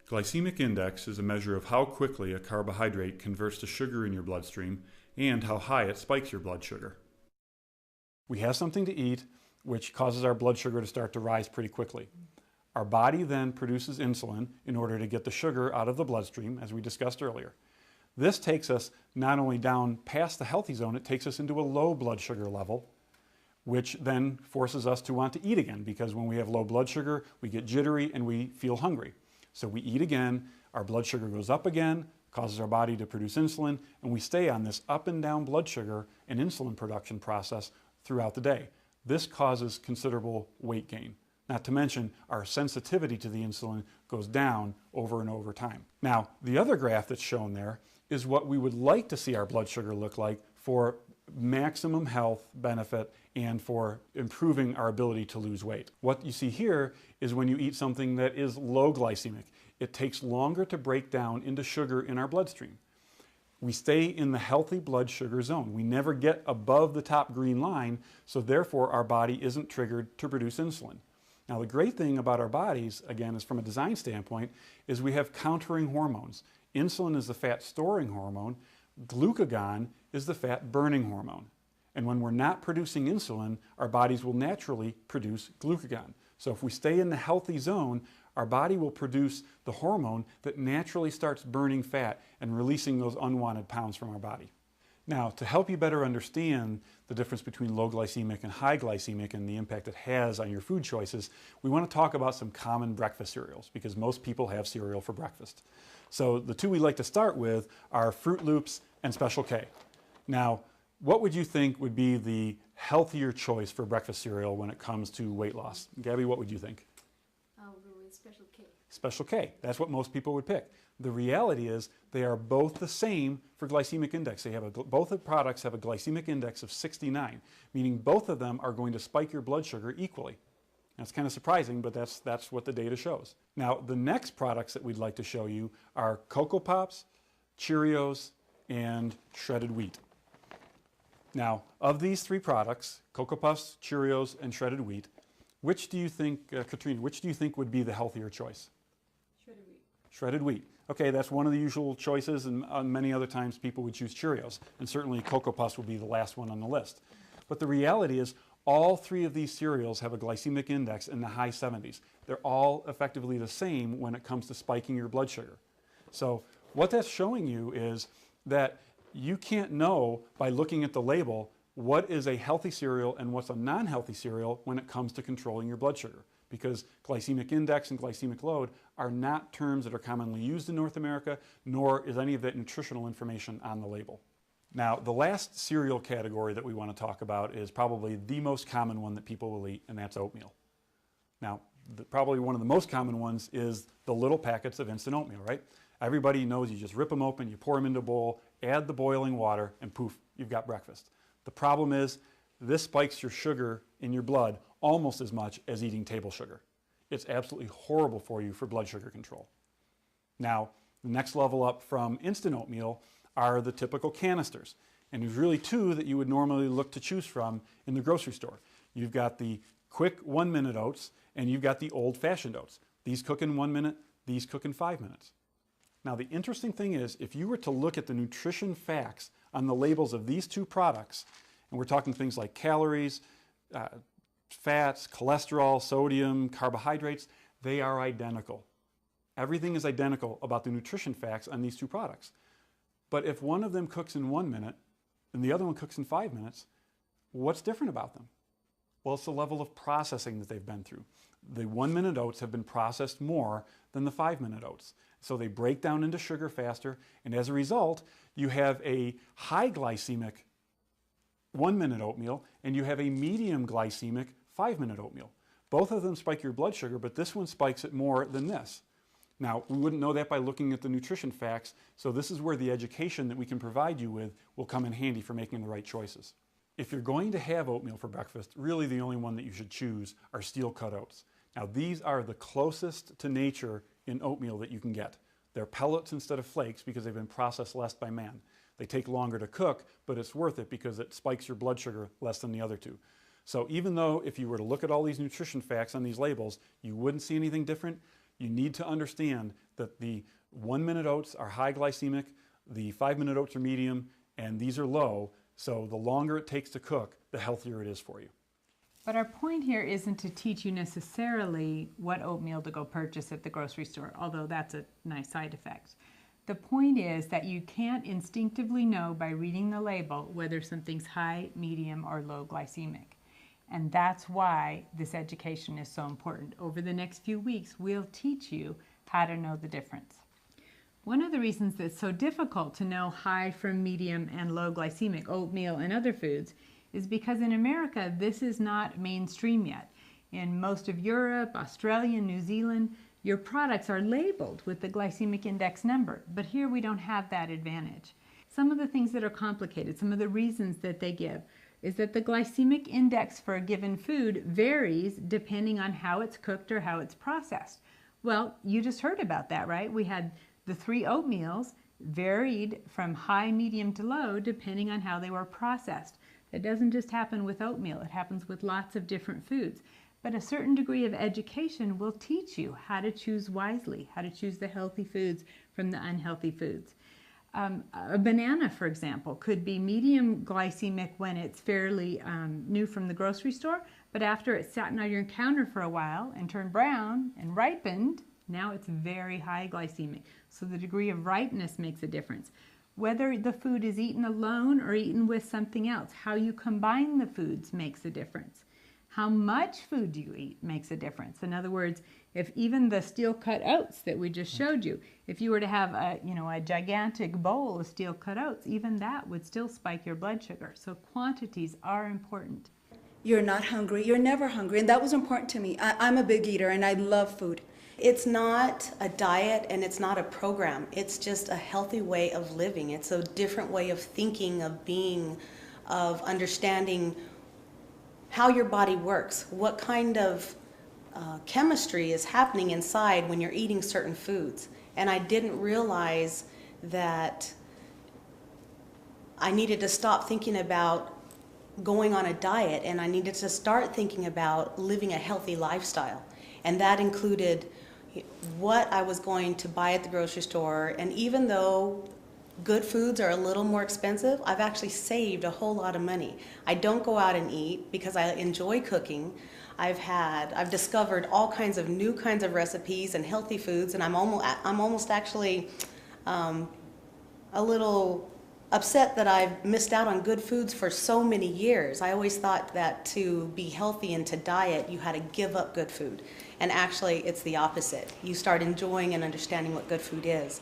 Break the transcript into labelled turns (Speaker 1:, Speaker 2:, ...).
Speaker 1: Glycemic index is a measure of how quickly a carbohydrate converts to sugar in your bloodstream and how high it spikes your blood sugar. We have something to eat, which causes our blood sugar to start to rise pretty quickly. Our body then produces insulin in order to get the sugar out of the bloodstream, as we discussed earlier. This takes us not only down past the healthy zone, it takes us into a low blood sugar level, which then forces us to want to eat again, because when we have low blood sugar, we get jittery and we feel hungry. So we eat again, our blood sugar goes up again, causes our body to produce insulin, and we stay on this up and down blood sugar and insulin production process throughout the day. This causes considerable weight gain. Not to mention our sensitivity to the insulin goes down over and over time. Now, the other graph that's shown there is what we would like to see our blood sugar look like for maximum health benefit and for improving our ability to lose weight. What you see here is when you eat something that is low glycemic. It takes longer to break down into sugar in our bloodstream. We stay in the healthy blood sugar zone. We never get above the top green line, so therefore our body isn't triggered to produce insulin. Now the great thing about our bodies, again, is from a design standpoint, is we have countering hormones. Insulin is the fat storing hormone. Glucagon is the fat burning hormone. And when we're not producing insulin, our bodies will naturally produce glucagon. So if we stay in the healthy zone, our body will produce the hormone that naturally starts burning fat and releasing those unwanted pounds from our body. Now, to help you better understand the difference between low glycemic and high glycemic and the impact it has on your food choices, we want to talk about some common breakfast cereals, because most people have cereal for breakfast. So the two we like to start with are Fruit Loops and Special K. Now, what would you think would be the healthier choice for breakfast cereal when it comes to weight loss? Gabby, what would you think?
Speaker 2: I'll go with Special K.
Speaker 1: Special K. That's what most people would pick. The reality is they are both the same for glycemic index. Both the products have a glycemic index of 69, meaning both of them are going to spike your blood sugar equally. That's kind of surprising, but that's what the data shows. Now, the next products that we'd like to show you are Cocoa Pops, Cheerios, and shredded wheat. Now, of these three products, Cocoa Puffs, Cheerios, and shredded wheat, which do you think, Katrina, which do you think would be the healthier choice?
Speaker 2: Shredded wheat.
Speaker 1: Shredded wheat. Okay, that's one of the usual choices, and many other times people would choose Cheerios, and certainly Cocoa Puffs would be the last one on the list. But the reality is all three of these cereals have a glycemic index in the high 70s. They're all effectively the same when it comes to spiking your blood sugar. So what that's showing you is that you can't know by looking at the label what is a healthy cereal and what's a non-healthy cereal when it comes to controlling your blood sugar, because glycemic index and glycemic load are not terms that are commonly used in North America, nor is any of that nutritional information on the label. Now, the last cereal category that we want to talk about is probably the most common one that people will eat, and that's oatmeal. Now, probably one of the most common ones is the little packets of instant oatmeal, right? Everybody knows you just rip them open, you pour them into a bowl, add the boiling water, and poof, you've got breakfast. The problem is this spikes your sugar in your blood almost as much as eating table sugar. It's absolutely horrible for you for blood sugar control. Now, the next level up from instant oatmeal are the typical canisters. And there's really two that you would normally look to choose from in the grocery store. You've got the quick 1-minute oats, and you've got the old-fashioned oats. These cook in 1 minute, these cook in 5 minutes. Now, the interesting thing is, if you were to look at the nutrition facts on the labels of these two products, and we're talking things like calories, fats, cholesterol, sodium, carbohydrates, they are identical. Everything is identical about the nutrition facts on these two products. But if one of them cooks in 1 minute and the other one cooks in 5 minutes, what's different about them? Well, it's the level of processing that they've been through. The 1-minute oats have been processed more than the 5-minute oats. So they break down into sugar faster, and as a result, you have a high glycemic 1-minute oatmeal, and you have a medium glycemic 5-minute oatmeal. Both of them spike your blood sugar, but this one spikes it more than this. Now, we wouldn't know that by looking at the nutrition facts, so this is where the education that we can provide you with will come in handy for making the right choices. If you're going to have oatmeal for breakfast, really the only one that you should choose are steel-cut oats. Now, these are the closest to nature in oatmeal that you can get. They're pellets instead of flakes because they've been processed less by man. They take longer to cook, but it's worth it because it spikes your blood sugar less than the other two. So even though if you were to look at all these nutrition facts on these labels, you wouldn't see anything different, You need to understand that the 1-minute oats are high glycemic, the 5-minute oats are medium, and these are low. So the longer it takes to cook, the healthier it is for you.
Speaker 3: But our point here isn't to teach you necessarily what oatmeal to go purchase at the grocery store, although that's a nice side effect. The point is that you can't instinctively know by reading the label whether something's high, medium, or low glycemic. And that's why this education is so important. Over the next few weeks, we'll teach you how to know the difference. One of the reasons that it's so difficult to know high from medium and low glycemic oatmeal and other foods is because in America, this is not mainstream yet. In most of Europe, Australia, New Zealand, your products are labeled with the glycemic index number, but here we don't have that advantage. Some of the things that are complicated, some of the reasons that they give, is that the glycemic index for a given food varies depending on how it's cooked or how it's processed. Well, you just heard about that, right? We had the 3 oatmeals varied from high, medium to low depending on how they were processed. It doesn't just happen with oatmeal, it happens with lots of different foods. But a certain degree of education will teach you how to choose wisely, how to choose the healthy foods from the unhealthy foods. A banana, for example, could be medium glycemic when it's fairly new from the grocery store, but after it's sat on your counter for a while and turned brown and ripened, now it's very high glycemic. So the degree of ripeness makes a difference. Whether the food is eaten alone or eaten with something else, how you combine the foods makes a difference. How much food you eat makes a difference. In other words, if even the steel-cut oats that we just showed you, if you were to have a gigantic bowl of steel-cut oats, even that would still spike your blood sugar. So quantities are important.
Speaker 4: You're not hungry. You're never hungry. And that was important to me. I'm a big eater and I love food. It's not a diet and it's not a program. It's just a healthy way of living. It's a different way of thinking, of being, of understanding how your body works, what kind of chemistry is happening inside when you're eating certain foods. And I didn't realize that I needed to stop thinking about going on a diet and I needed to start thinking about living a healthy lifestyle. And that included what I was going to buy at the grocery store. And even though good foods are a little more expensive, I've actually saved a whole lot of money. I don't go out and eat because I enjoy cooking. I've discovered all kinds of new kinds of recipes and healthy foods, and I'm almost actually a little upset that I've missed out on good foods for so many years. I always thought that to be healthy and to diet, you had to give up good food. And actually, it's the opposite. You start enjoying and understanding what good food is.